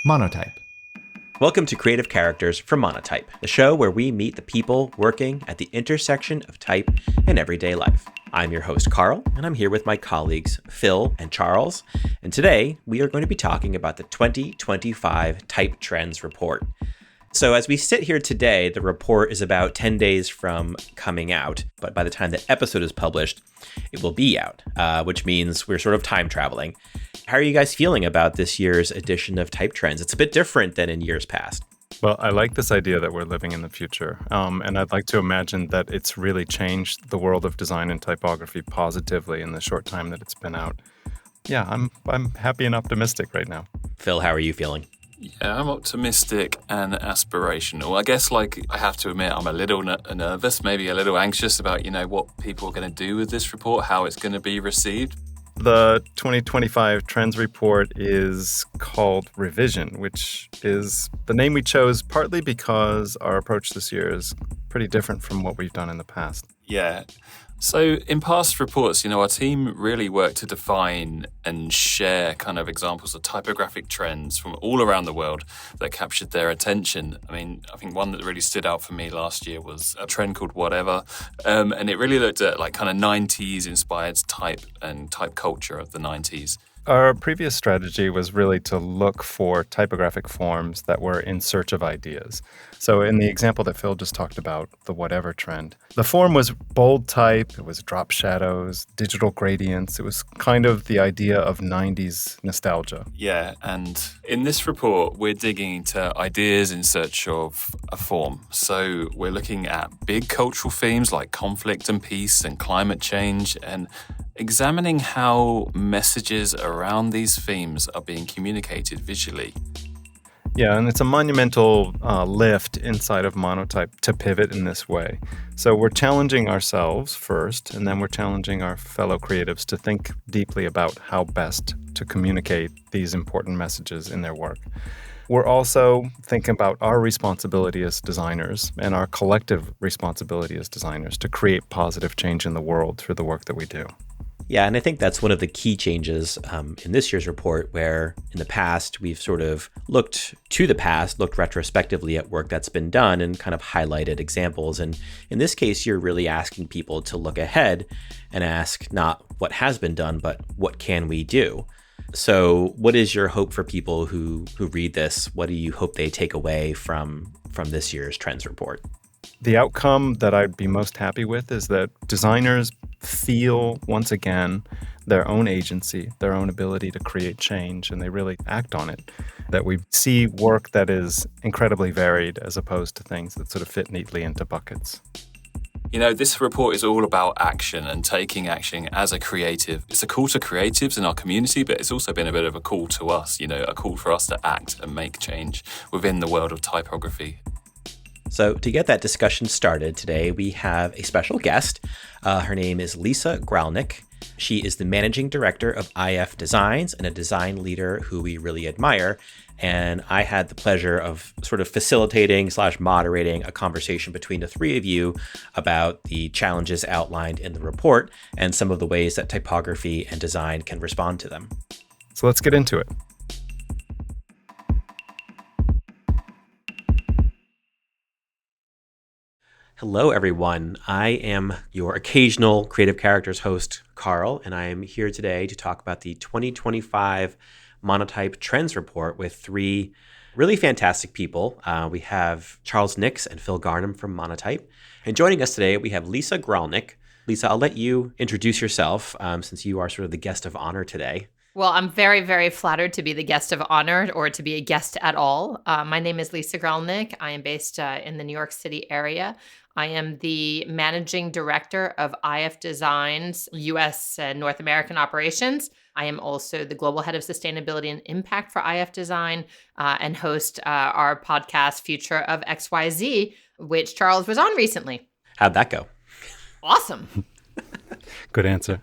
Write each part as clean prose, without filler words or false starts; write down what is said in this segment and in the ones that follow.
Monotype. Welcome to Creative Characters from Monotype, the show where we meet the people working at the intersection of type and everyday life. I'm your host, Carl, and I'm here with my colleagues, Phil and Charles. And today, we are going to be talking about the 2025 Type Trends Report. So as we sit here today, the report is about 10 days from coming out, but by the time the episode is published, it will be out, which means we're sort of time traveling. How are you guys feeling about this year's edition of Type Trends? It's a bit different than in years past. Well, I like this idea that we're living in the future, and I'd like to imagine that it's really changed the world of design and typography positively in the short time that it's been out. Yeah, I'm happy and optimistic right now. Phil, how are you feeling? Yeah, I'm optimistic and aspirational. I guess, I have to admit, I'm a little nervous, maybe a little anxious about, what people are going to do with this report, how it's going to be received. The 2025 Trends Report is called Revision, which is the name we chose partly because our approach this year is pretty different from what we've done in the past. Yeah. So in past reports, our team really worked to define and share kind of examples of typographic trends from all around the world that captured their attention. I think one that really stood out for me last year was a trend called Whatever. And it really looked at kind of 90s inspired type and type culture of the 90s. Our previous strategy was really to look for typographic forms that were in search of ideas. So in the example that Phil just talked about, the Whatever trend, the form was bold type, it was drop shadows, digital gradients. It was kind of the idea of 90s nostalgia. Yeah, and in this report, we're digging into ideas in search of a form. So we're looking at big cultural themes like conflict and peace and climate change, and examining how messages around these themes are being communicated visually. Yeah, and it's a monumental lift inside of Monotype to pivot in this way. So we're challenging ourselves first, and then we're challenging our fellow creatives to think deeply about how best to communicate these important messages in their work. We're also thinking about our responsibility as designers and our collective responsibility as designers to create positive change in the world through the work that we do. Yeah, and I think that's one of the key changes in this year's report, where in the past we've sort of looked to the past, looked retrospectively at work that's been done and kind of highlighted examples. And in this case, you're really asking people to look ahead and ask not what has been done, but what can we do? So what is your hope for people who read this? What do you hope they take away from this year's Trends Report? The outcome that I'd be most happy with is that designers feel, once again, their own agency, their own ability to create change, and they really act on it. That we see work that is incredibly varied as opposed to things that sort of fit neatly into buckets. This report is all about action and taking action as a creative. It's a call to creatives in our community, but it's also been a bit of a call to us, a call for us to act and make change within the world of typography. So to get that discussion started today, we have a special guest. Her name is Lisa Gralnek. She is the managing director of IF Designs and a design leader who we really admire. And I had the pleasure of sort of facilitating/moderating a conversation between the three of you about the challenges outlined in the report and some of the ways that typography and design can respond to them. So let's get into it. Hello, everyone. I am your occasional Creative Characters host, Carl, and I am here today to talk about the 2025 Monotype Trends Report with three really fantastic people. We have Charles Nix and Phil Garnham from Monotype. And joining us today, we have Lisa Gralnek. Lisa, I'll let you introduce yourself since you are sort of the guest of honor today. Well, I'm very, very flattered to be the guest of honor or to be a guest at all. My name is Lisa Gralnek. I am based in the New York City area. I am the managing director of IF Designs, U.S. and North American operations. I am also the global head of sustainability and impact for IF Design and host our podcast, Future of XYZ, which Charles was on recently. How'd that go? Awesome. Good answer.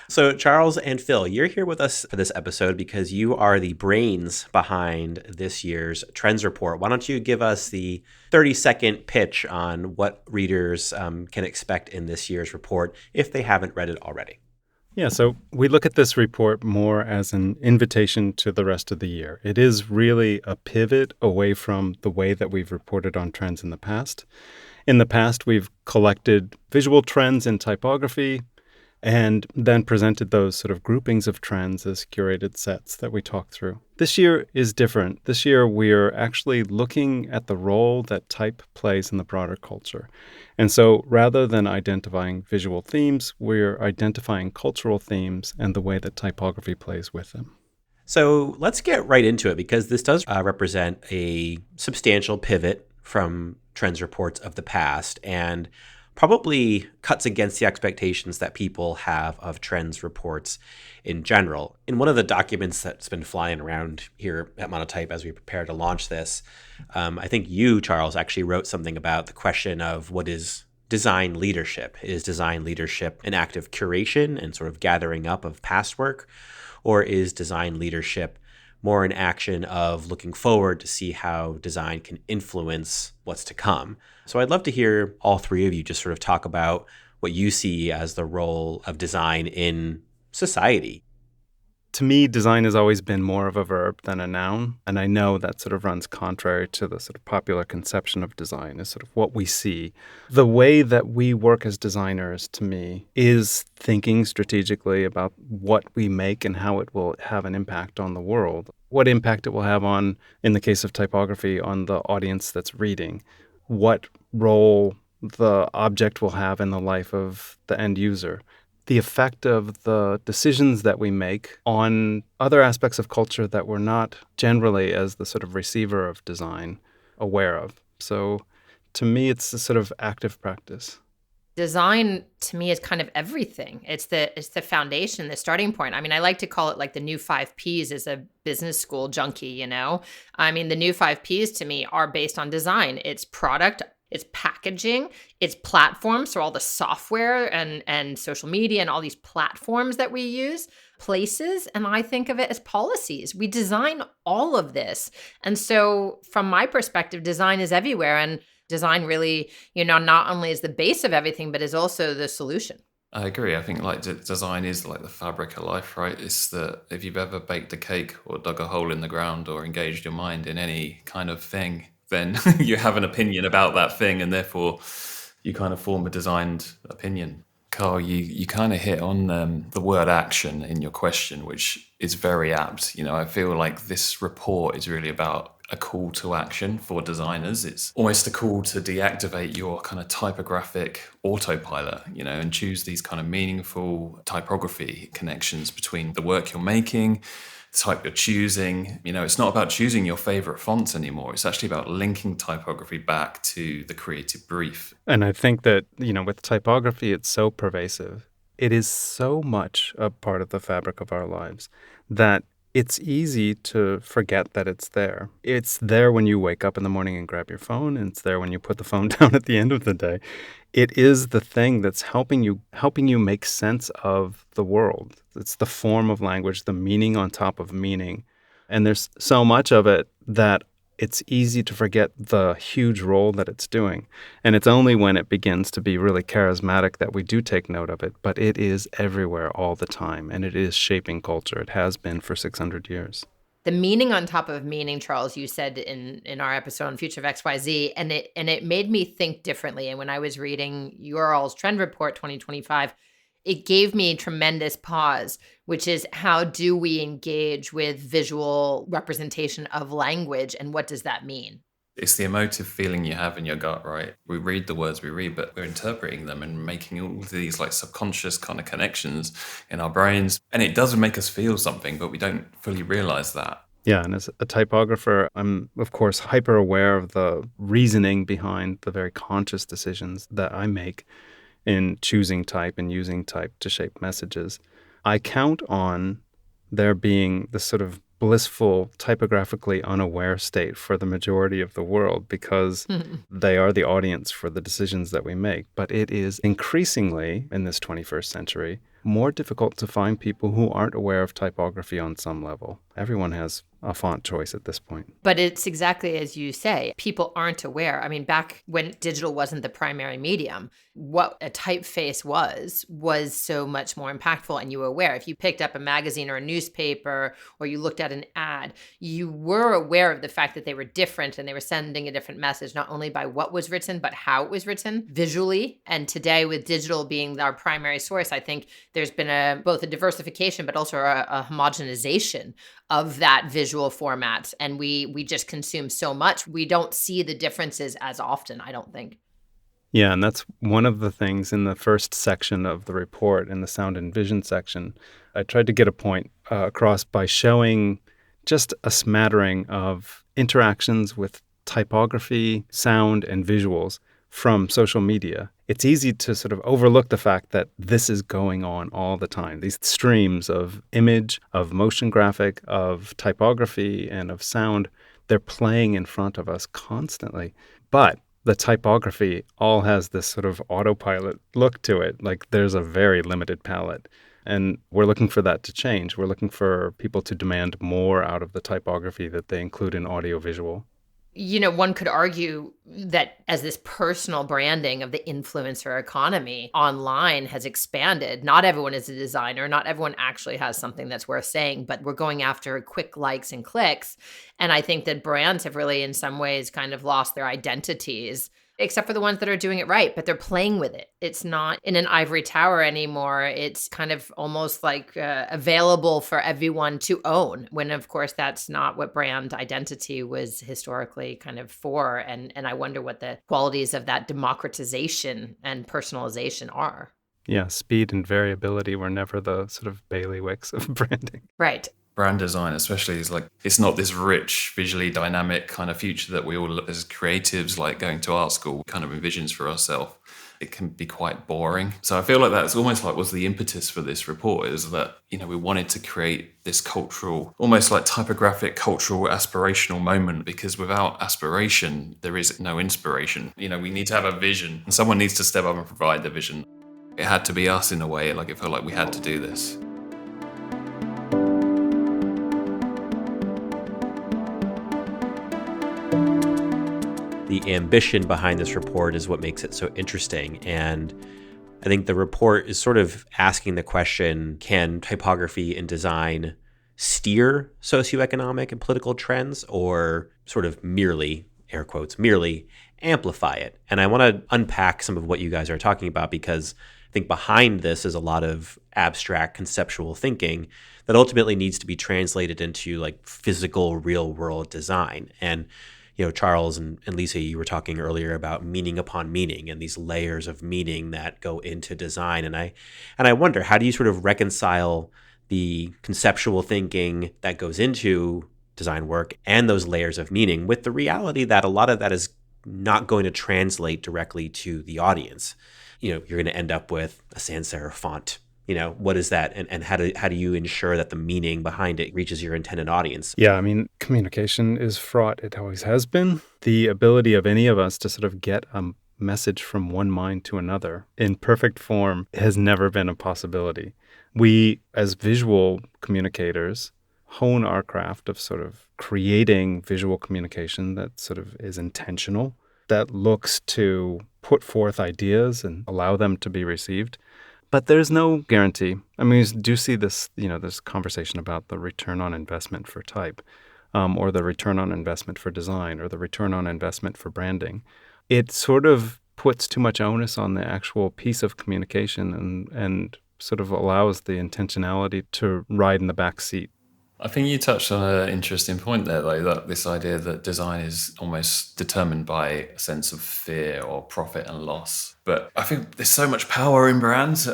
So Charles and Phil, you're here with us for this episode because you are the brains behind this year's Trends Report. Why don't you give us the 30-second pitch on what readers can expect in this year's report if they haven't read it already? Yeah, so we look at this report more as an invitation to the rest of the year. It is really a pivot away from the way that we've reported on trends in the past. In the past, we've collected visual trends in typography and then presented those sort of groupings of trends as curated sets that we talk through. This year is different. This year, we're actually looking at the role that type plays in the broader culture. And so rather than identifying visual themes, we're identifying cultural themes and the way that typography plays with them. So let's get right into it, because this does represent a substantial pivot from trends reports of the past and probably cuts against the expectations that people have of trends reports in general. In one of the documents that's been flying around here at Monotype as we prepare to launch this, I think you, Charles, actually wrote something about the question of what is design leadership. Is design leadership an active curation and sort of gathering up of past work? Or is design leadership more an action of looking forward to see how design can influence what's to come? So I'd love to hear all three of you just sort of talk about what you see as the role of design in society. To me, design has always been more of a verb than a noun. And I know that sort of runs contrary to the sort of popular conception of design as sort of what we see. The way that we work as designers, to me, is thinking strategically about what we make and how it will have an impact on the world. What impact it will have on, in the case of typography, on the audience that's reading. What role the object will have in the life of the end user. The effect of the decisions that we make on other aspects of culture that we're not generally, as the sort of receiver of design, aware of. So to me, it's a sort of active practice. Design to me is kind of everything. It's the foundation, the starting point. I mean, I like to call it like the new 5 Ps as a business school junkie, you know? I mean, the new 5 Ps to me are based on design. It's product, it's packaging, it's platforms, so all the software and social media and all these platforms that we use, places, and I think of it as policies. We design all of this. And so from my perspective, design is everywhere, and design really, not only is the base of everything, but is also the solution. I agree. I think design is like the fabric of life, right? It's if you've ever baked a cake or dug a hole in the ground or engaged your mind in any kind of thing, then you have an opinion about that thing, and therefore you kind of form a designed opinion. Carl, you kind of hit on the word action in your question, which is very apt. I feel like this report is really about a call to action for designers. It's almost a call to deactivate your kind of typographic autopilot, and choose these kind of meaningful typography connections between the work you're making, the type you're choosing. It's not about choosing your favorite fonts anymore. It's actually about linking typography back to the creative brief. And I think that, with typography, it's so pervasive. It is so much a part of the fabric of our lives that it's easy to forget that it's there. It's there when you wake up in the morning and grab your phone, and it's there when you put the phone down at the end of the day. It is the thing that's helping you make sense of the world. It's the form of language, the meaning on top of meaning. And there's so much of it that it's easy to forget the huge role that it's doing. And it's only when it begins to be really charismatic that we do take note of it. But it is everywhere all the time, and it is shaping culture. It has been for 600 years. The meaning on top of meaning, Charles, you said in our episode on Future of XYZ, and it made me think differently. And when I was reading your all's Trend Report 2025, it gave me tremendous pause, which is how do we engage with visual representation of language, and what does that mean? It's the emotive feeling you have in your gut, right? We read the words we read, but we're interpreting them and making all these like subconscious kind of connections in our brains. And it does make us feel something, but we don't fully realize that. Yeah, and as a typographer, I'm, of course, hyper aware of the reasoning behind the very conscious decisions that I make in choosing type and using type to shape messages. I count on there being this sort of blissful, typographically unaware state for the majority of the world because they are the audience for the decisions that we make. But it is increasingly, in this 21st century, more difficult to find people who aren't aware of typography on some level. Everyone has a font choice at this point. But it's exactly as you say. People aren't aware. I mean, back when digital wasn't the primary medium, what a typeface was so much more impactful, and you were aware. If you picked up a magazine or a newspaper or you looked at an ad, you were aware of the fact that they were different and they were sending a different message, not only by what was written, but how it was written visually. And today, with digital being our primary source, I think there's been both a diversification, but also a homogenization of that visual format. And we just consume so much. We don't see the differences as often, I don't think. Yeah, and that's one of the things in the first section of the report, in the sound and vision section. I tried to get a point across by showing just a smattering of interactions with typography, sound, and visuals from social media. It's easy to sort of overlook the fact that this is going on all the time. These streams of image, of motion graphic, of typography, and of sound, they're playing in front of us constantly. But the typography all has this sort of autopilot look to it. Like there's a very limited palette. And we're looking for that to change. We're looking for people to demand more out of the typography that they include in audiovisual. You know, one could argue that as this personal branding of the influencer economy online has expanded, not everyone is a designer, not everyone actually has something that's worth saying, but we're going after quick likes and clicks. And I think that brands have really, in some ways, kind of lost their identities, except for the ones that are doing it right, but they're playing with it. It's not in an ivory tower anymore. It's kind of almost like available for everyone to own, when of course that's not what brand identity was historically kind of for. And I wonder what the qualities of that democratization and personalization are. Yeah, speed and variability were never the sort of bailiwicks of branding. Right. Brand design especially is like, it's not this rich, visually dynamic kind of future that we all as creatives, like going to art school, kind of envisions for ourselves. It can be quite boring. So I feel like that's almost like was the impetus for this report, is that, you know, we wanted to create this cultural, almost like typographic cultural aspirational moment, because without aspiration, there is no inspiration. You know, we need to have a vision and someone needs to step up and provide the vision. It had to be us in a way, like it felt like we had to do this. The ambition behind this report is what makes it so interesting. And I think the report is sort of asking the question, can typography and design steer socioeconomic and political trends, or sort of merely, air quotes, merely amplify it? And I want to unpack some of what you guys are talking about, because I think behind this is a lot of abstract conceptual thinking that ultimately needs to be translated into like physical real world design. And you know, Charles and Lisa, you were talking earlier about meaning upon meaning and these layers of meaning that go into design. And I wonder, how do you sort of reconcile the conceptual thinking that goes into design work and those layers of meaning with the reality that a lot of that is not going to translate directly to the audience? You know, you're going to end up with a sans serif font. You know, what is that? And how do you ensure that the meaning behind it reaches your intended audience? Yeah, I mean, communication is fraught. It always has been. The ability of any of us to sort of get a message from one mind to another in perfect form has never been a possibility. We, as visual communicators, hone our craft of sort of creating visual communication that sort of is intentional, that looks to put forth ideas and allow them to be received. But there's no guarantee. I mean, we do see this, you know, this conversation about the return on investment for type, or the return on investment for design, or the return on investment for branding. It sort of puts too much onus on the actual piece of communication and sort of allows the intentionality to ride in the back seat. I think you touched on an interesting point there, though, that this idea that design is almost determined by a sense of fear or profit and loss. But I think there's so much power in brands,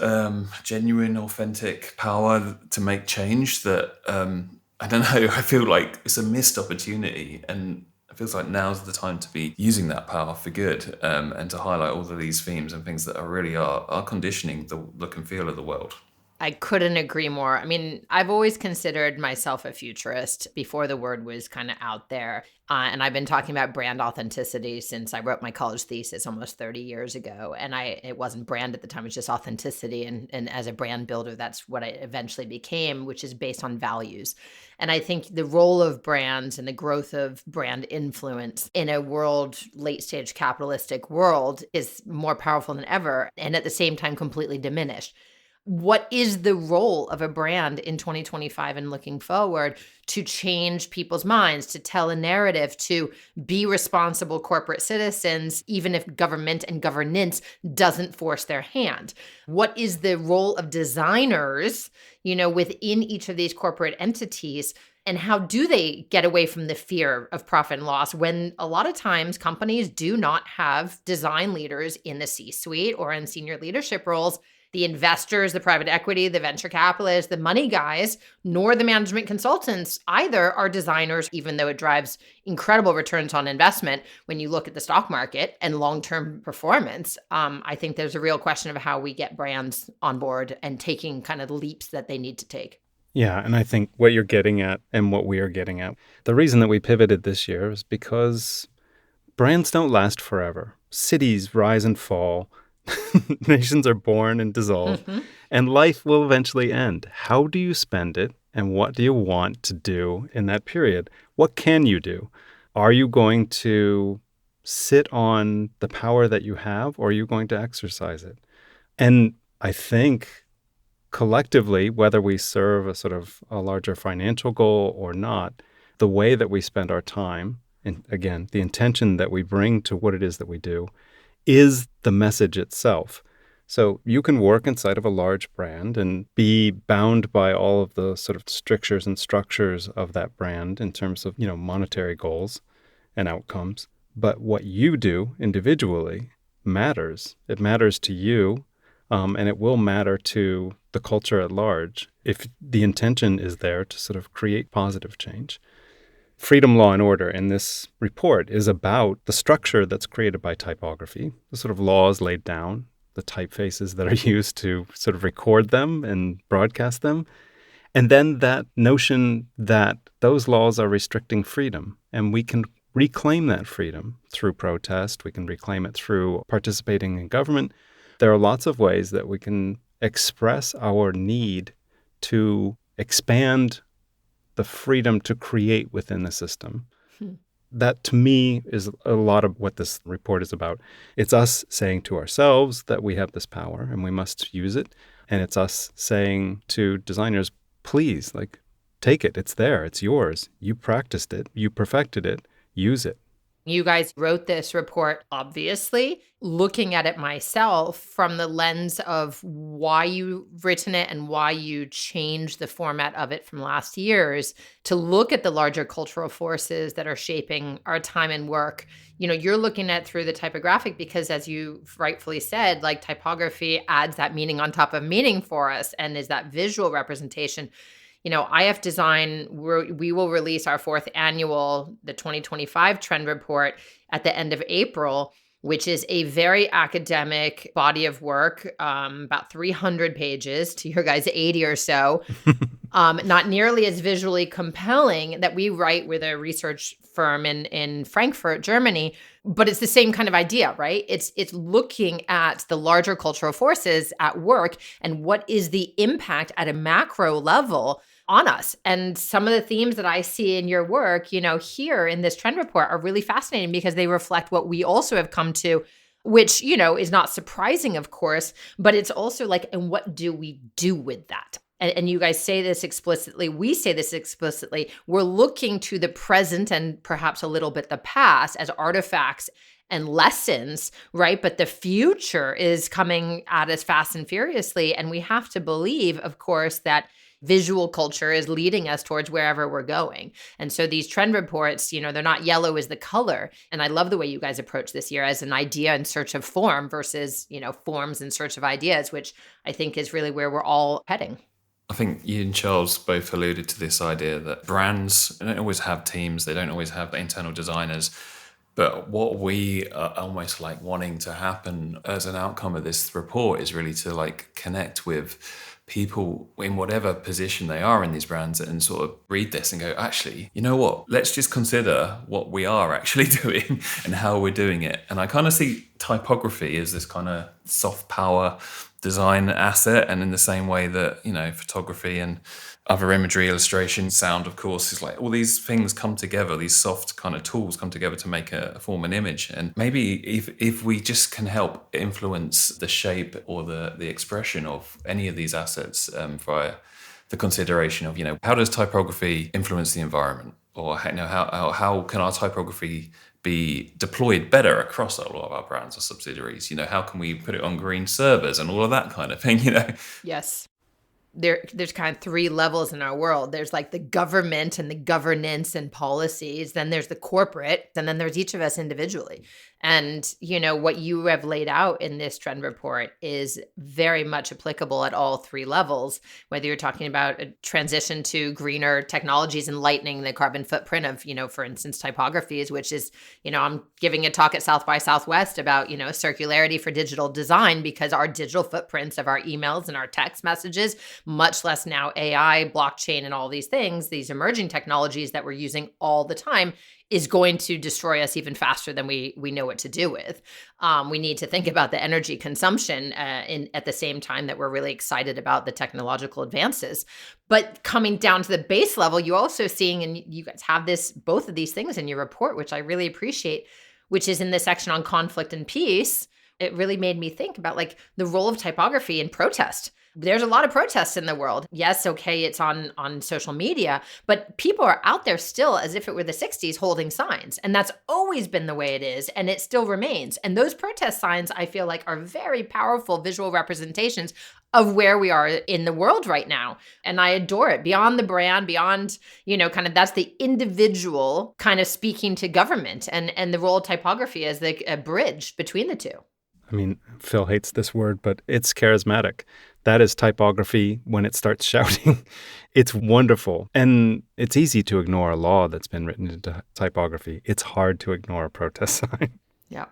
genuine, authentic power to make change that, I don't know, I feel like it's a missed opportunity. And it feels like now's the time to be using that power for good, and to highlight all of these themes and things that are really are conditioning the look and feel of the world. I couldn't agree more. I mean, I've always considered myself a futurist before the word was kind of out there. And I've been talking about brand authenticity since I wrote my college thesis almost 30 years ago. And it wasn't brand at the time, it was just authenticity. And as a brand builder, that's what I eventually became, which is based on values. And I think the role of brands and the growth of brand influence in a late stage capitalistic world is more powerful than ever. And at the same time, completely diminished. What is the role of a brand in 2025 and looking forward to change people's minds, to tell a narrative, to be responsible corporate citizens, even if government and governance doesn't force their hand? What is the role of designers, within each of these corporate entities? And how do they get away from the fear of profit and loss when a lot of times companies do not have design leaders in the C-suite or in senior leadership roles? The investors, the private equity, the venture capitalists, the money guys, nor the management consultants either are designers, even though it drives incredible returns on investment when you look at the stock market and long-term performance. I think there's a real question of how we get brands on board and taking kind of the leaps that they need to take. Yeah, and I think what you're getting at and what we are getting at, the reason that we pivoted this year is because brands don't last forever. Cities rise and fall. Nations are born and dissolve, and life will eventually end. How do you spend it, and what do you want to do in that period? What can you do? Are you going to sit on the power that you have, or are you going to exercise it? And I think collectively, whether we serve a sort of a larger financial goal or not, the way that we spend our time, and again, the intention that we bring to what it is that we do, is the message itself. So you can work inside of a large brand and be bound by all of the sort of strictures and structures of that brand in terms of, monetary goals and outcomes. But what you do individually matters. It matters to you, and it will matter to the culture at large if the intention is there to sort of create positive change. Freedom, Law, and Order in this report is about the structure that's created by typography, the sort of laws laid down, the typefaces that are used to sort of record them and broadcast them, and then that notion that those laws are restricting freedom, and we can reclaim that freedom through protest, we can reclaim it through participating in government. There are lots of ways that we can express our need to expand the freedom to create within the system. That, to me, is a lot of what this report is about. It's us saying to ourselves that we have this power and we must use it. And it's us saying to designers, please, take it. It's there. It's yours. You practiced it. You perfected it. Use it. You guys wrote this report, obviously, looking at it myself from the lens of why you've written it and why you changed the format of it from last year's to look at the larger cultural forces that are shaping our time and work. You're looking at through the typographic because, as you rightfully said, typography adds that meaning on top of meaning for us and is that visual representation. IF Design, we will release our fourth annual, the 2025 Trend Report at the end of April, which is a very academic body of work, about 300 pages to your guys' 80 or so. Not nearly as visually compelling, that we write with a research firm in Frankfurt, Germany, but it's the same kind of idea, right? It's looking at the larger cultural forces at work and what is the impact at a macro level on us. And some of the themes that I see in your work, here in this trend report are really fascinating because they reflect what we also have come to, which, is not surprising, of course, but it's also and what do we do with that? And you guys say this explicitly. We say this explicitly. We're looking to the present and perhaps a little bit the past as artifacts and lessons, right? But the future is coming at us fast and furiously. And we have to believe, of course, that visual culture is leading us towards wherever we're going. And so these trend reports, they're not yellow as the color. And I love the way you guys approach this year as an idea in search of form versus, forms in search of ideas, which I think is really where we're all heading. I think you and Charles both alluded to this idea that brands don't always have teams, they don't always have internal designers, But what we are almost like wanting to happen as an outcome of this report is really to like connect with people in whatever position they are in these brands and sort of read this and go, actually, you know what? Let's just consider what we are actually doing and how we're doing it. And I kind of see typography as this kind of soft power design asset. And in the same way that, you know, photography and other imagery, illustration, sound, of course, is like all these things come together, these soft kind of tools come together to make form an image. And maybe if we just can help influence the shape or the expression of any of these assets via the consideration of, you know, how does typography influence the environment? Or how can our typography be deployed better across a lot of our brands or subsidiaries? You know, how can we put it on green servers and all of that kind of thing, you know? Yes. There's kind of three levels in our world. There's like the government and the governance and policies. Then there's the corporate, and then there's each of us individually. And, you know, what you have laid out in this trend report is very much applicable at all three levels, whether you're talking about a transition to greener technologies and lightening the carbon footprint of, you know, for instance, typographies, which is, you know, I'm giving a talk at South by Southwest about, you know, circularity for digital design, because our digital footprints of our emails and our text messages, much less now AI, blockchain, and all these things, these emerging technologies that we're using all the time, is going to destroy us even faster than we know what to do with. We need to think about the energy consumption at the same time that we're really excited about the technological advances. But coming down to the base level, you're also seeing, and you guys have both of these things in your report, which I really appreciate, which is in the section on conflict and peace. It really made me think about like the role of typography in protest. There's a lot of protests in the world. Yes, okay, it's on social media, but people are out there still as if it were the 60s holding signs. And that's always been the way it is, and it still remains. And those protest signs, I feel like, are very powerful visual representations of where we are in the world right now. And I adore it. Beyond the brand, beyond, you know, kind of that's the individual kind of speaking to government, and the role of typography as a bridge between the two. I mean, Phil hates this word, but it's charismatic. That is typography when it starts shouting. It's wonderful. And it's easy to ignore a law that's been written into typography. It's hard to ignore a protest sign. Yeah.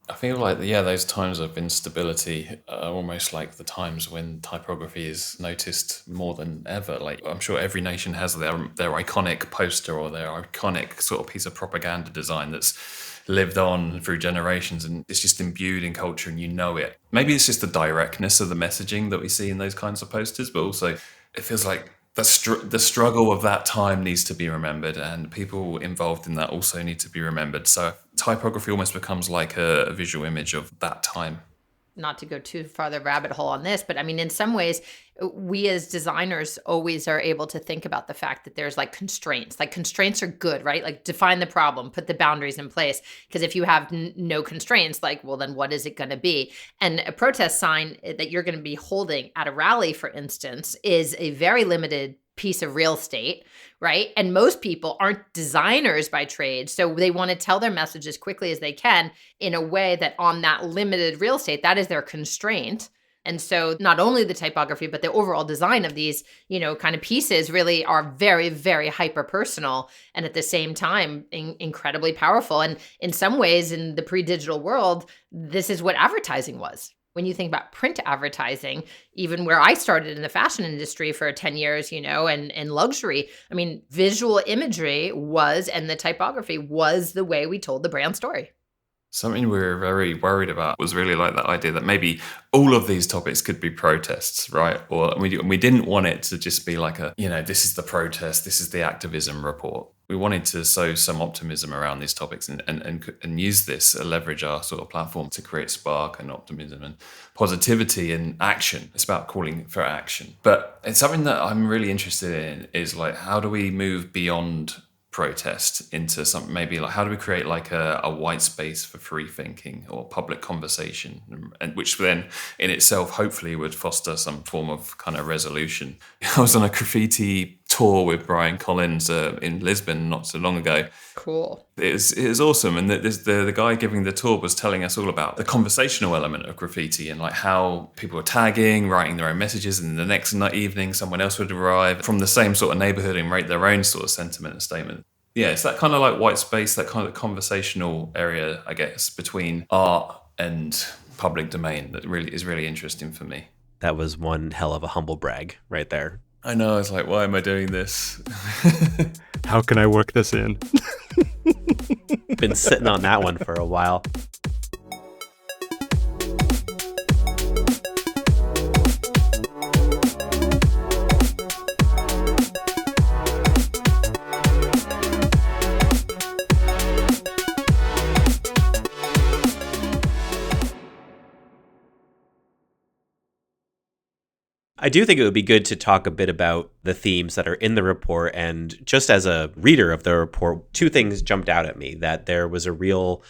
I feel like, yeah, those times of instability are almost like the times when typography is noticed more than ever. Like, I'm sure every nation has their iconic poster or their iconic sort of piece of propaganda design that's lived on through generations, and it's just imbued in culture and you know it. Maybe it's just the directness of the messaging that we see in those kinds of posters, but also it feels like the struggle of that time needs to be remembered, and people involved in that also need to be remembered. So typography almost becomes like a visual image of that time. Not to go too far the rabbit hole on this, but I mean, in some ways, we as designers always are able to think about the fact that there's like constraints. Like constraints are good, right? Like define the problem, put the boundaries in place. Because if you have no constraints, like, well, then what is it going to be? And a protest sign that you're going to be holding at a rally, for instance, is a very limited piece of real estate, right? And most people aren't designers by trade. So they want to tell their message as quickly as they can in a way that on that limited real estate, that is their constraint. And so not only the typography, but the overall design of these, you know, kind of pieces really are very, very hyper personal, and at the same time, incredibly powerful. And in some ways, in the pre-digital world, this is what advertising was. When you think about print advertising, even where I started in the fashion industry for 10 years, you know, and luxury, I mean, visual imagery was, and the typography was the way we told the brand story. Something we were very worried about was really like that idea that maybe all of these topics could be protests, right? Or we didn't want it to just be like a, you know, this is the protest, this is the activism report. We wanted to sow some optimism around these topics and use this, leverage our sort of platform to create spark and optimism and positivity and action. It's about calling for action. But it's something that I'm really interested in is like, how do we move beyond protest into something, maybe like how do we create like a white space for free thinking or public conversation, and which then in itself hopefully would foster some form of kind of resolution. I was on a graffiti tour with Brian Collins in Lisbon not so long ago. Cool. It was awesome, and the guy giving the tour was telling us all about the conversational element of graffiti and like how people were tagging, writing their own messages, and the next evening someone else would arrive from the same sort of neighborhood and write their own sort of sentiment and statement. Yeah, it's that kind of like white space, that kind of conversational area, I guess, between art and public domain that really is really interesting for me. That was one hell of a humble brag right there. I know, it's like, why am I doing this? How can I work this in? Been sitting on that one for a while. I do think it would be good to talk a bit about the themes that are in the report. And just as a reader of the report, two things jumped out at me: that there was a real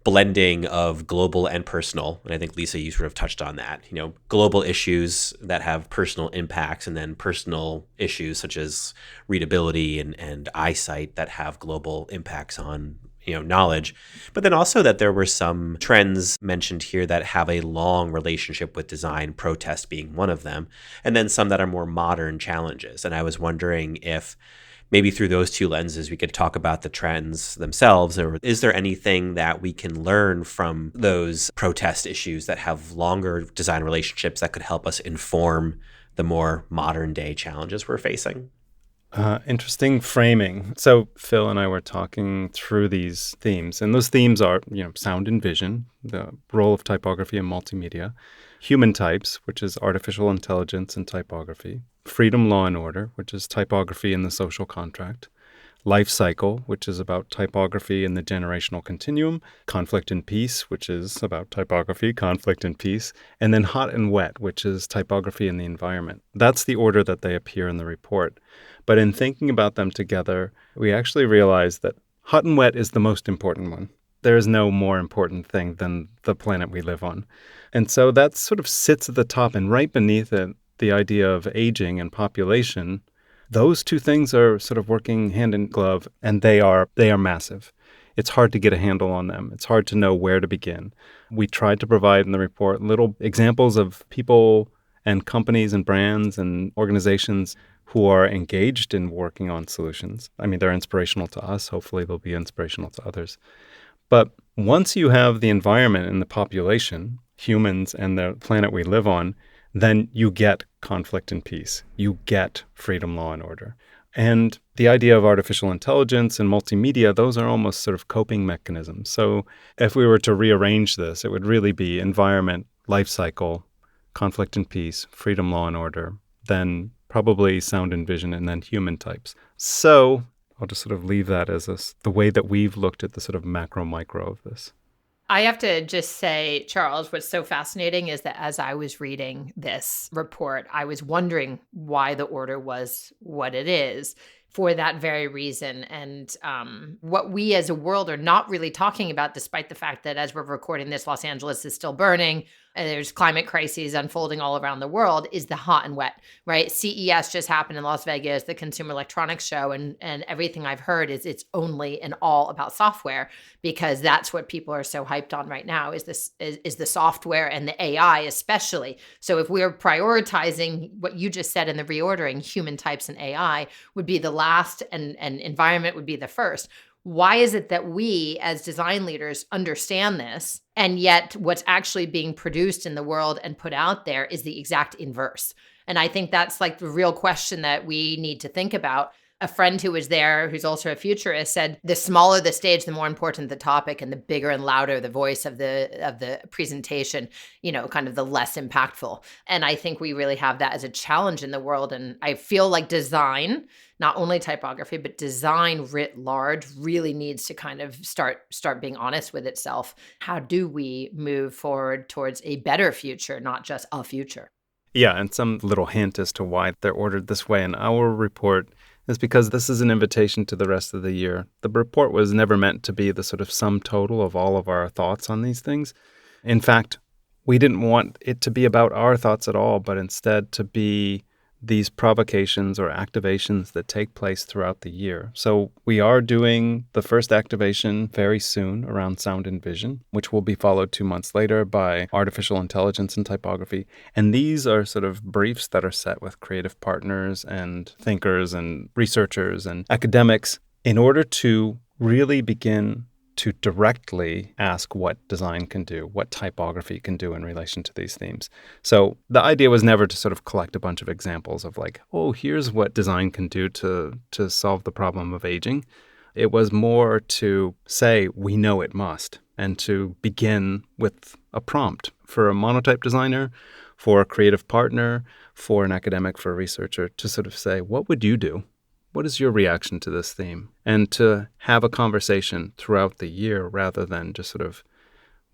blending of global and personal. And I think, Lisa, you sort of touched on that. Global issues that have personal impacts, and then personal issues such as readability and eyesight that have global impacts on knowledge. But then also that there were some trends mentioned here that have a long relationship with design, protest being one of them, and then some that are more modern challenges. And I was wondering if maybe through those two lenses we could talk about the trends themselves, or is there anything that we can learn from those protest issues that have longer design relationships that could help us inform the more modern day challenges we're facing? Interesting framing. So Phil and I were talking through these themes, and those themes are, sound and vision, the role of typography and multimedia, human types, which is artificial intelligence and typography, freedom, law, and order, which is typography and the social contract, life cycle, which is about typography and the generational continuum, conflict and peace, which is about typography, conflict and peace, and then hot and wet, which is typography and the environment. That's the order that they appear in the report. But in thinking about them together, we actually realized that hot and wet is the most important one. There is no more important thing than the planet we live on. And so that sort of sits at the top, and right beneath it, the idea of aging and population. Those two things are sort of working hand in glove, and they are massive. It's hard to get a handle on them. It's hard to know where to begin. We tried to provide in the report little examples of people and companies and brands and organizations who are engaged in working on solutions. I mean, they're inspirational to us. Hopefully, they'll be inspirational to others. But once you have the environment and the population, humans and the planet we live on, then you get conflict and peace. You get freedom, law, and order. And the idea of artificial intelligence and multimedia, those are almost sort of coping mechanisms. So if we were to rearrange this, it would really be environment, life cycle, conflict and peace, freedom, law, and order, then probably sound and vision, and then human types. So I'll just sort of leave that as the way that we've looked at the sort of macro-micro of this. I have to just say, Charles, what's so fascinating is that as I was reading this report, I was wondering why the order was what it is for that very reason. And what we as a world are not really talking about, despite the fact that as we're recording this, Los Angeles is still burning and there's climate crises unfolding all around the world, is the hot and wet, right? CES just happened in Las Vegas, the Consumer Electronics Show, and everything I've heard is it's only and all about software, because that's what people are so hyped on right now is the software and the AI especially. So if we're prioritizing what you just said in the reordering, human types and AI would be the last and environment would be the first. Why is it that we as design leaders understand this, and yet what's actually being produced in the world and put out there is the exact inverse? And I think that's like the real question that we need to think about. A friend who was there, who's also a futurist, said the smaller the stage, the more important the topic, and the bigger and louder the voice of the presentation, kind of the less impactful. And I think we really have that as a challenge in the world. And I feel like design, not only typography, but design writ large, really needs to kind of start being honest with itself. How do we move forward towards a better future, not just a future? Yeah, and some little hint as to why they're ordered this way in our report is because this is an invitation to the rest of the year. The report was never meant to be the sort of sum total of all of our thoughts on these things. In fact, we didn't want it to be about our thoughts at all, but instead to be these provocations or activations that take place throughout the year. So we are doing the first activation very soon around sound and vision, which will be followed 2 months later by artificial intelligence and typography. And these are sort of briefs that are set with creative partners and thinkers and researchers and academics in order to really begin to directly ask what design can do, what typography can do in relation to these themes. So the idea was never to sort of collect a bunch of examples of like, oh, here's what design can do to solve the problem of aging. It was more to say, we know it must, and to begin with a prompt for a monotype designer, for a creative partner, for an academic, for a researcher, to sort of say, what would you do? What is your reaction to this theme? And to have a conversation throughout the year rather than just sort of,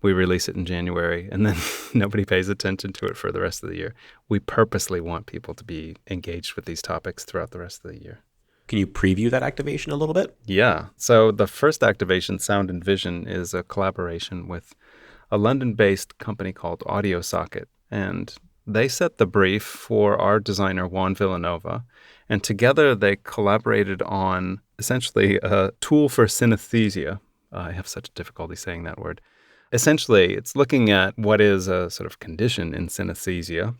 we release it in January and then nobody pays attention to it for the rest of the year. We purposely want people to be engaged with these topics throughout the rest of the year. Can you preview that activation a little bit? Yeah. So the first activation, Sound and Vision, is a collaboration with a London-based company called Audio Socket. And they set the brief for our designer, Juan Villanova. And together they collaborated on essentially a tool for synesthesia. I have such difficulty saying that word. Essentially, it's looking at what is a sort of condition in synesthesia.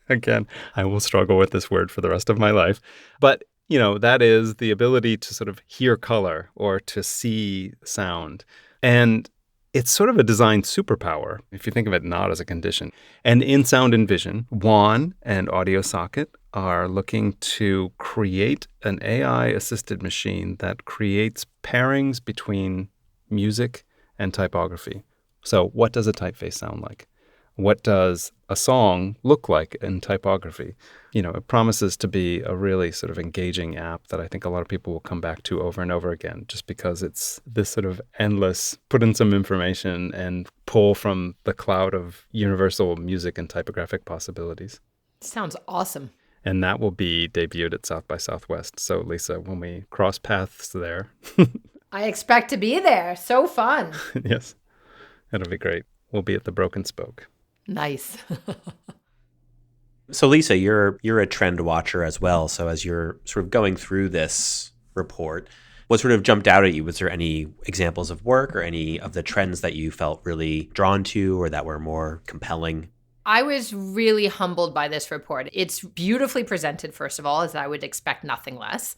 Again, I will struggle with this word for the rest of my life. But, you know, that is the ability to sort of hear color or to see sound. And it's sort of a design superpower, if you think of it not as a condition. And in Sound and Vision, Juan and Audio Socket are looking to create an AI-assisted machine that creates pairings between music and typography. So what does a typeface sound like? What does a song look like in typography? You know, it promises to be a really sort of engaging app that I think a lot of people will come back to over and over again, just because it's this sort of endless put in some information and pull from the cloud of universal music and typographic possibilities. Sounds awesome. And that will be debuted at South by Southwest. So, Lisa, when we cross paths there. I expect to be there. So fun. Yes, it'll be great. We'll be at the Broken Spoke. Nice. So Lisa, you're a trend watcher as well. So as you're sort of going through this report, what sort of jumped out at you? Was there any examples of work or any of the trends that you felt really drawn to or that were more compelling? I was really humbled by this report. It's beautifully presented, first of all, as I would expect nothing less.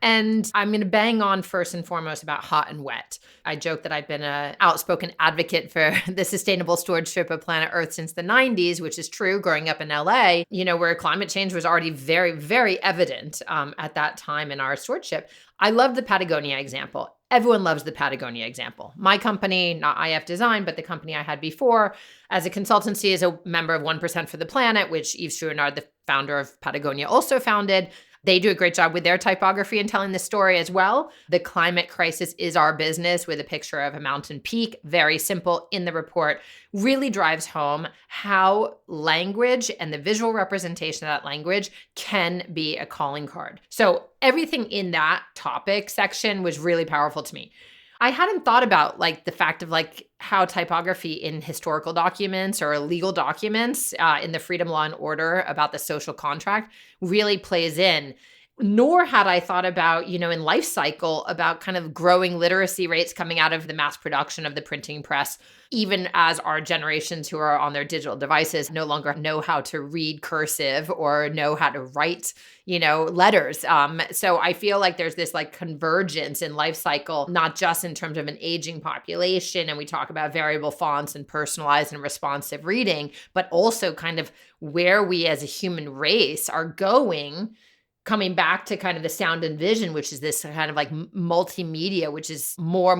And I'm going to bang on first and foremost about hot and wet. I joke that I've been an outspoken advocate for the sustainable stewardship of planet Earth since the 90s, which is true growing up in LA, you know, where climate change was already very, very evident at that time in our stewardship. I love the Patagonia example. Everyone loves the Patagonia example. My company, not IF Design, but the company I had before, as a consultancy, is a member of 1% for the Planet, which Yves Chouinard, the founder of Patagonia, also founded. They do a great job with their typography and telling the story as well. The climate crisis is our business, with a picture of a mountain peak, very simple in the report, really drives home how language and the visual representation of that language can be a calling card. So everything in that topic section was really powerful to me. I hadn't thought about like the fact of like how typography in historical documents or legal documents in the freedom, law, and order about the social contract really plays in. Nor had I thought about, you know, in life cycle about kind of growing literacy rates coming out of the mass production of the printing press, even as our generations who are on their digital devices no longer know how to read cursive or know how to write, you know, letters. So I feel like there's this like convergence in life cycle, not just in terms of an aging population. And we talk about variable fonts and personalized and responsive reading, but also kind of where we as a human race are going, coming back to kind of the sound and vision, which is this kind of like multimedia, which is more.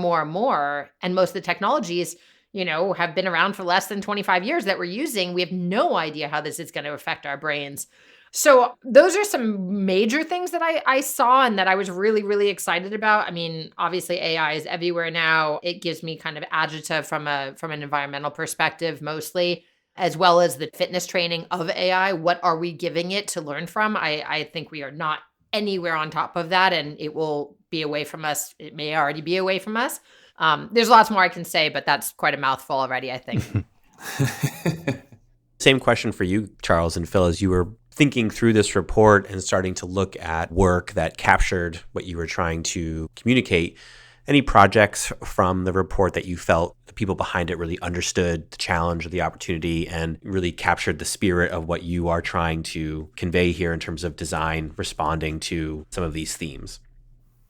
And most of the technologies, you know, have been around for less than 25 years that we're using. We have no idea how this is going to affect our brains. So those are some major things that I saw and that I was really, really excited about. I mean, obviously AI is everywhere now. It gives me kind of agita from an environmental perspective, mostly, as well as the fitness training of AI. What are we giving it to learn from? I think we are not anywhere on top of that, and it will be away from us. It may already be away from us. There's lots more I can say, but that's quite a mouthful already, I think. Same question for you, Charles and Phil, as you were thinking through this report and starting to look at work that captured what you were trying to communicate. Any projects from the report that you felt the people behind it really understood the challenge or the opportunity and really captured the spirit of what you are trying to convey here in terms of design responding to some of these themes?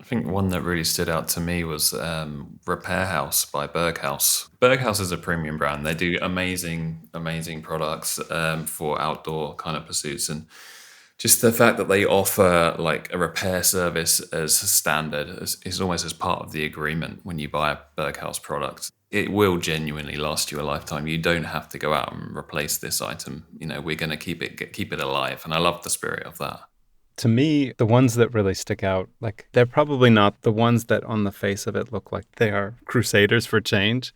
I think one that really stood out to me was Repair House by Berghaus. Berghaus is a premium brand. They do amazing products for outdoor kind of pursuits. And just the fact that they offer like a repair service as standard is almost as part of the agreement when you buy a Berghaus product. It will genuinely last you a lifetime. You don't have to go out and replace this item. We're going to keep it alive. And I love the spirit of that. To me, the ones that really stick out, like they're probably not the ones that on the face of it look like they are crusaders for change.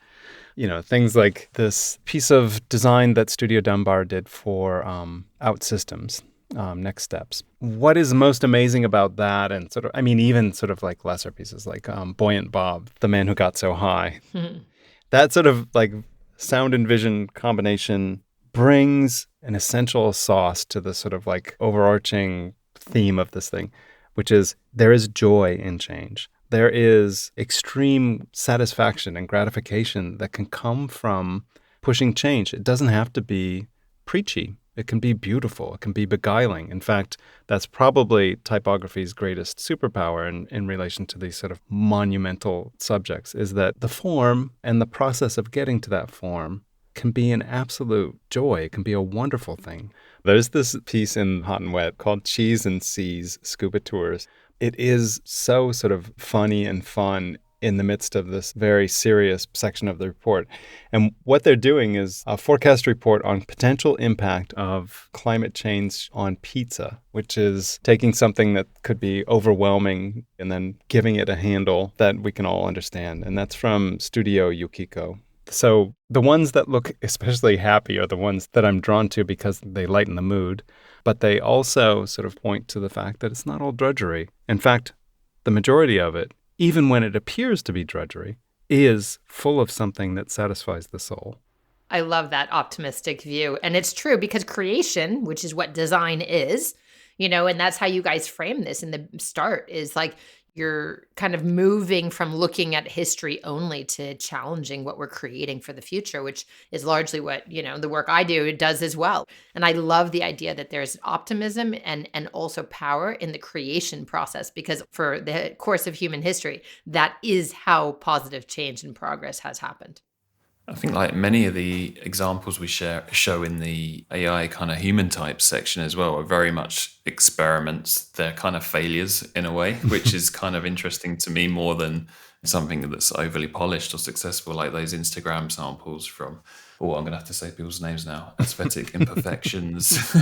Things like this piece of design that Studio Dunbar did for OutSystems, Next Steps. What is most amazing about that, and even sort of like lesser pieces like Buoyant Bob, The Man Who Got So High. That sort of like sound and vision combination brings an essential sauce to the sort of like overarching theme of this thing, which is there is joy in change. There is extreme satisfaction and gratification that can come from pushing change. It doesn't have to be preachy. It can be beautiful. It can be beguiling. In fact, that's probably typography's greatest superpower in relation to these sort of monumental subjects, is that the form and the process of getting to that form can be an absolute joy. It can be a wonderful thing. There's this piece in Hot and Wet called Cheese and Seas Scuba Tours. It is so sort of funny and fun in the midst of this very serious section of the report. And what they're doing is a forecast report on potential impact of climate change on pizza, which is taking something that could be overwhelming and then giving it a handle that we can all understand. And that's from Studio Yukiko. So the ones that look especially happy are the ones that I'm drawn to because they lighten the mood, but they also sort of point to the fact that it's not all drudgery. In fact, the majority of it, even when it appears to be drudgery, is full of something that satisfies the soul. I love that optimistic view. And it's true because creation, which is what design is, and that's how you guys frame this in the start, is like you're kind of moving from looking at history only to challenging what we're creating for the future, which is largely what, the work I do does as well. And I love the idea that there's optimism and also power in the creation process, because for the course of human history, that is how positive change and progress has happened. I think like many of the examples we show in the AI kind of human type section as well are very much experiments. They're kind of failures in a way, which is kind of interesting to me more than something that's overly polished or successful, like those Instagram samples from, I'm going to have to say people's names now, Aesthetic Imperfections,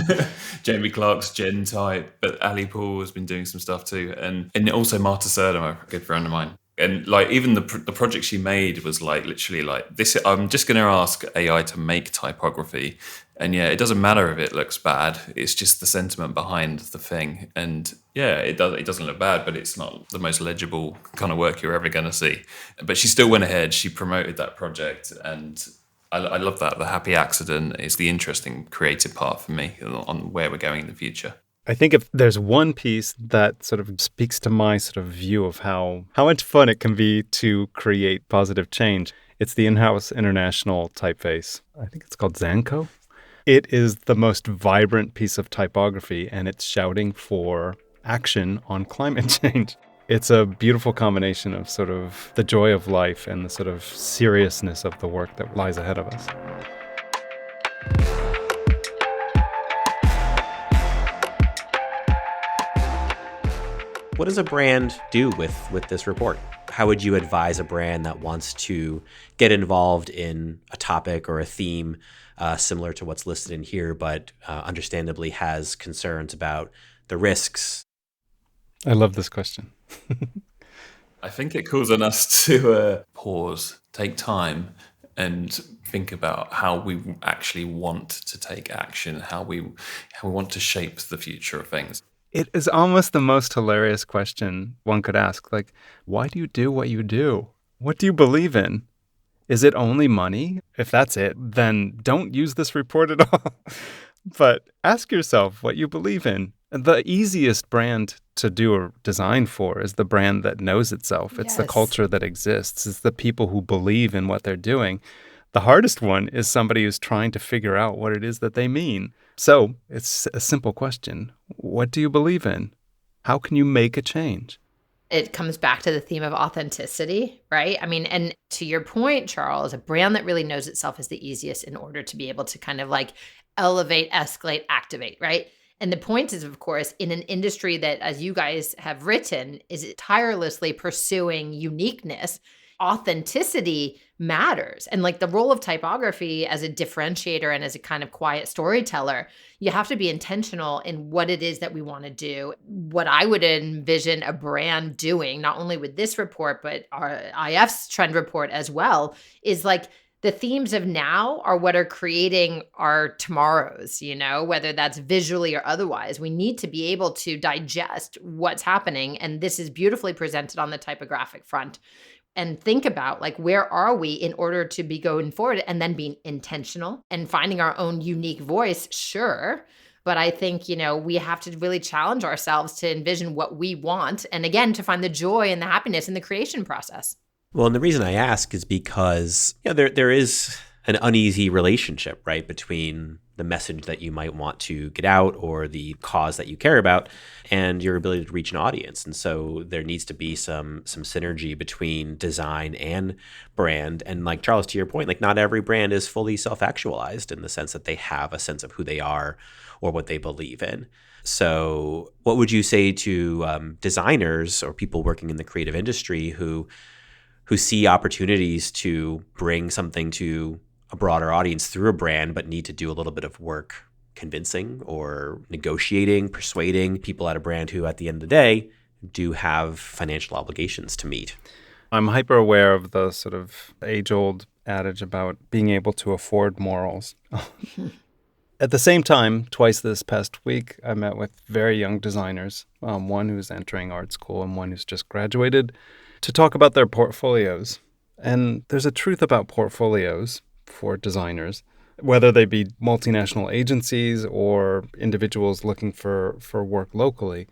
Jamie Clark's Gen Type, but Ali Paul has been doing some stuff too. And also Marta Surdam, a good friend of mine. And like even the project she made was like literally like this. I'm just going to ask AI to make typography, and it doesn't matter if it looks bad. It's just the sentiment behind the thing, and it doesn't look bad, but it's not the most legible kind of work you're ever going to see. But she still went ahead. She promoted that project, and I love that. The happy accident is the interesting creative part for me on where we're going in the future. I think if there's one piece that sort of speaks to my sort of view of how much fun it can be to create positive change, it's the in-house international typeface. I think it's called Zanko. It is the most vibrant piece of typography, and it's shouting for action on climate change. It's a beautiful combination of sort of the joy of life and the sort of seriousness of the work that lies ahead of us. What does a brand do with this report? How would you advise a brand that wants to get involved in a topic or a theme similar to what's listed in here, but understandably has concerns about the risks? I love this question. I think it calls on us to pause, take time, and think about how we actually want to take action, how we want to shape the future of things. It is almost the most hilarious question one could ask. Like, why do you do what you do? What do you believe in? Is it only money? If that's it, then don't use this report at all. But ask yourself what you believe in. The easiest brand to do a design for is the brand that knows itself. It's the culture that exists. It's the people who believe in what they're doing. The hardest one is somebody who's trying to figure out what it is that they mean. So it's a simple question. What do you believe in? How can you make a change? it comes back to the theme of authenticity, right? I mean, and to your point, Charles, a brand that really knows itself is the easiest in order to be able to kind of like elevate, escalate, activate, right? And the point is, of course, in an industry that, as you guys have written, is tirelessly pursuing uniqueness, authenticity matters. And like the role of typography as a differentiator and as a kind of quiet storyteller, you have to be intentional in what it is that we want to do. What I would envision a brand doing, not only with this report, but our IF's trend report as well, is like the themes of now are what are creating our tomorrows, whether that's visually or otherwise. We need to be able to digest what's happening. And this is beautifully presented on the typographic front. And think about like, where are we in order to be going forward, and then being intentional and finding our own unique voice, sure. But I think, we have to really challenge ourselves to envision what we want. And again, to find the joy and the happiness in the creation process. Well, and the reason I ask is because there is an uneasy relationship, right, between the message that you might want to get out or the cause that you care about and your ability to reach an audience. And so there needs to be some synergy between design and brand. And like Charles, to your point, like not every brand is fully self-actualized in the sense that they have a sense of who they are or what they believe in. So what would you say to designers or people working in the creative industry who see opportunities to bring something to a broader audience through a brand, but need to do a little bit of work convincing or negotiating, persuading people at a brand who at the end of the day do have financial obligations to meet? I'm hyper aware of the sort of age-old adage about being able to afford morals. At the same time, twice this past week, I met with very young designers, one who's entering art school and one who's just graduated, to talk about their portfolios. And there's a truth about portfolios for designers, whether they be multinational agencies or individuals looking for work locally.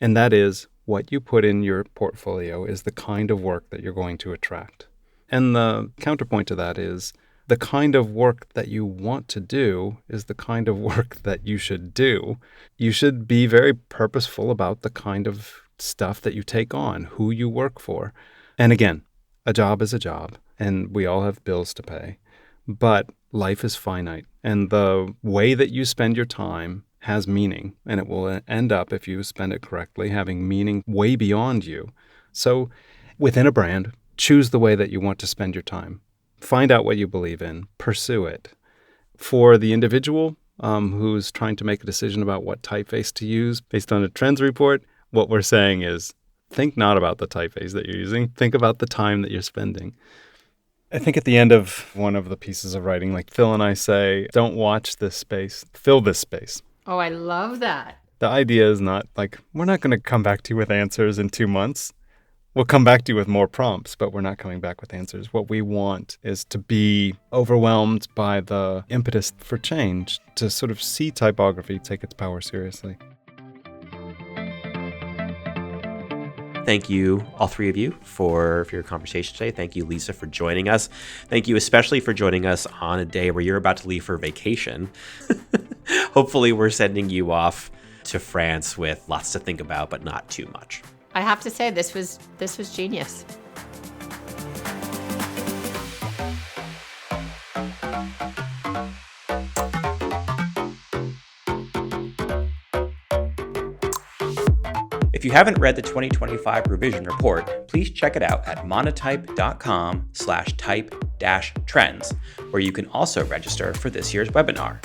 And that is, what you put in your portfolio is the kind of work that you're going to attract. And the counterpoint to that is, the kind of work that you want to do is the kind of work that you should do. You should be very purposeful about the kind of stuff that you take on, who you work for. And again, a job is a job, and we all have bills to pay. But life is finite, and the way that you spend your time has meaning, and it will end up, if you spend it correctly, having meaning way beyond you. So within a brand, choose the way that you want to spend your time. Find out what you believe in, pursue it. For the individual who's trying to make a decision about what typeface to use based on a trends report, what we're saying is, think not about the typeface that you're using, think about the time that you're spending. I think at the end of one of the pieces of writing, like Phil and I say, don't watch this space, fill this space. Oh, I love that. The idea is not like, we're not going to come back to you with answers in 2 months. We'll come back to you with more prompts, but we're not coming back with answers. What we want is to be overwhelmed by the impetus for change, to sort of see typography take its power seriously. Thank you, all three of you, for your conversation today. Thank you, Lisa, for joining us. Thank you especially for joining us on a day where you're about to leave for vacation. Hopefully we're sending you off to France with lots to think about, but not too much. I have to say, this was genius. If you haven't read the 2025 revision report, please check it out at monotype.com/type-trends, where you can also register for this year's webinar.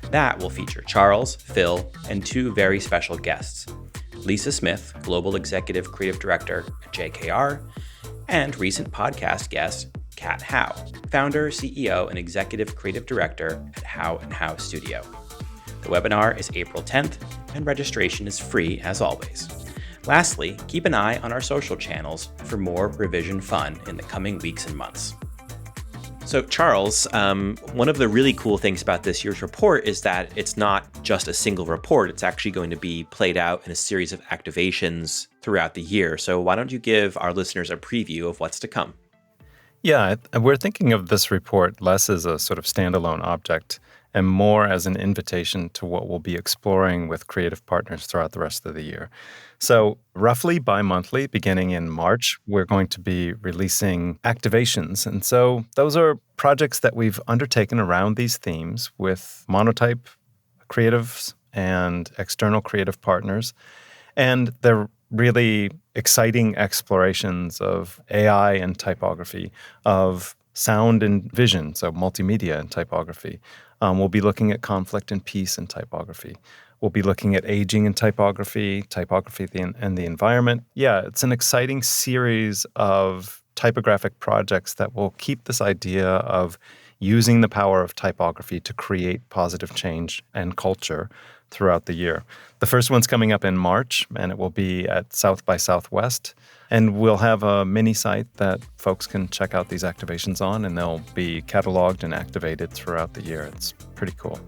That will feature Charles, Phil, and two very special guests, Lisa Smith, Global Executive Creative Director at JKR, and recent podcast guest, Kat Howe, Founder, CEO, and Executive Creative Director at Howe & Howe Studio. The webinar is April 10th, and registration is free as always. Lastly, keep an eye on our social channels for more revision fun in the coming weeks and months. So Charles, one of the really cool things about this year's report is that it's not just a single report. It's actually going to be played out in a series of activations throughout the year. So why don't you give our listeners a preview of what's to come? Yeah, we're thinking of this report less as a sort of standalone object and more as an invitation to what we'll be exploring with creative partners throughout the rest of the year. So roughly bi-monthly, beginning in March, we're going to be releasing activations. And so those are projects that we've undertaken around these themes with Monotype creatives and external creative partners. And they're really exciting explorations of AI and typography, of sound and vision, so multimedia and typography. We'll be looking at conflict and peace in typography. We'll be looking at aging in typography and the environment. Yeah, it's an exciting series of typographic projects that will keep this idea of using the power of typography to create positive change and culture throughout the year. The first one's coming up in March, and it will be at South by Southwest. And we'll have a mini site that folks can check out these activations on, and they'll be cataloged and activated throughout the year. It's pretty cool.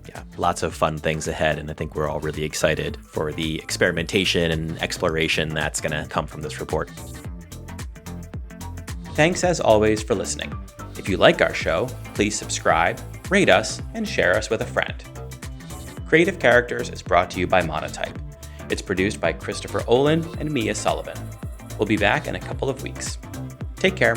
Yeah, lots of fun things ahead, and I think we're all really excited for the experimentation and exploration that's going to come from this report. Thanks as always for listening. If you like our show, please subscribe, rate us, and share us with a friend. Creative Characters is brought to you by Monotype. It's produced by Christopher Olin and Mia Sullivan. We'll be back in a couple of weeks. Take care.